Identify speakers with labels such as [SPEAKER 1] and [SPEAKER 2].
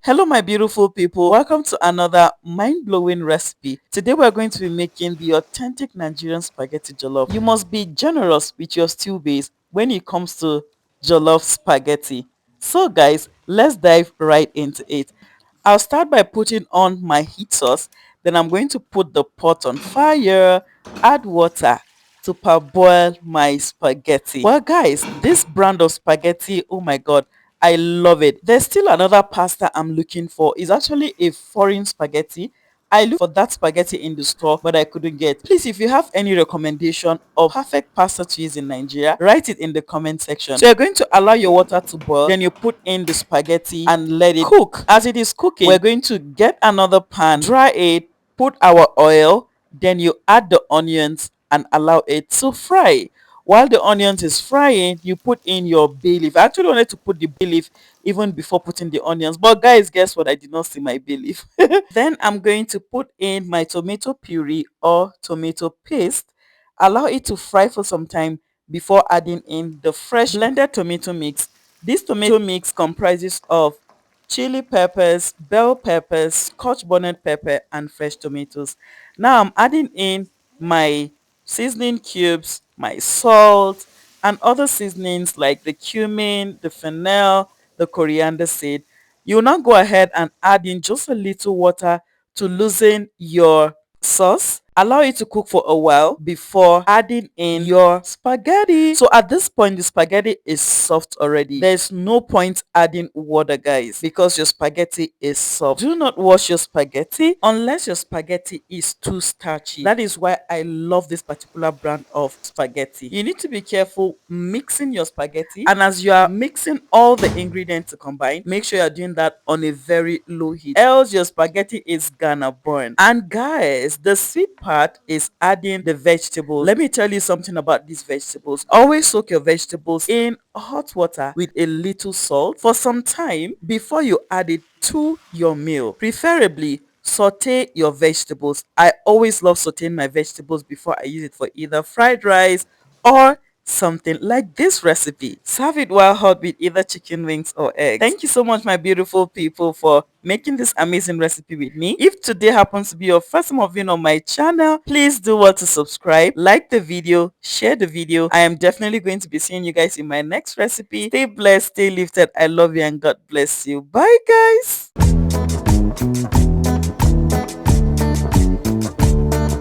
[SPEAKER 1] Hello my beautiful people, welcome to another mind-blowing recipe. Today we're going to be making the authentic Nigerian spaghetti jollof. You must be generous with your stew base when it comes to jollof spaghetti. So guys, let's dive right into it. I'll start by putting on my heat sauce, then I'm going to put the pot on fire, add water to parboil my spaghetti. Well guys, this brand of spaghetti, oh my god, I love it. There's still another pasta I'm looking for. It's actually a foreign spaghetti. I looked for that spaghetti in the store, but I couldn't get. Please, if you have any recommendation of perfect pasta to use in Nigeria, write it in the comment section. So you're going to allow your water to boil, then you put in the spaghetti and let it cook. As it is cooking, we're going to get another pan, dry it, put our oil, then you add the onions and allow it to fry. While the onions is frying, you put in your bay leaf. I actually wanted to put the bay leaf even before putting the onions, but guys, guess what? I did not see my bay leaf. Then I'm going to put in my tomato puree or tomato paste, allow it to fry for some time before adding in the fresh blended tomato mix. This tomato mix comprises of chili peppers, bell peppers, scotch bonnet pepper, and fresh tomatoes. Now I'm adding in my seasoning cubes, my salt, and other seasonings like the cumin, the fennel, the coriander seed. You will now go ahead and add in just a little water to loosen your sauce. Allow it to cook for a while before adding in your spaghetti. So at this point, the spaghetti is soft already. There's no point adding water, guys, because your spaghetti is soft. Do not wash your spaghetti unless your spaghetti is too starchy. That is why I love this particular brand of spaghetti. You need to be careful mixing your spaghetti, and as you are mixing all the ingredients to combine, make sure you're doing that on a very low heat, else your spaghetti is gonna burn. And guys, the sweet part is adding the vegetables. Let me tell you something about these vegetables. Always soak your vegetables in hot water with a little salt for some time before you add it to your meal. Preferably saute your vegetables. I always love sauteing my vegetables before I use it for either fried rice or something like this recipe. Serve it while hot with either chicken wings or eggs. Thank you so much my beautiful people for making this amazing recipe with me. If today happens to be your first time of viewing on my channel, please do well to subscribe, like the video, share the video. I am definitely going to be seeing you guys in my next recipe. Stay blessed, stay lifted. I love you and God bless you. Bye guys.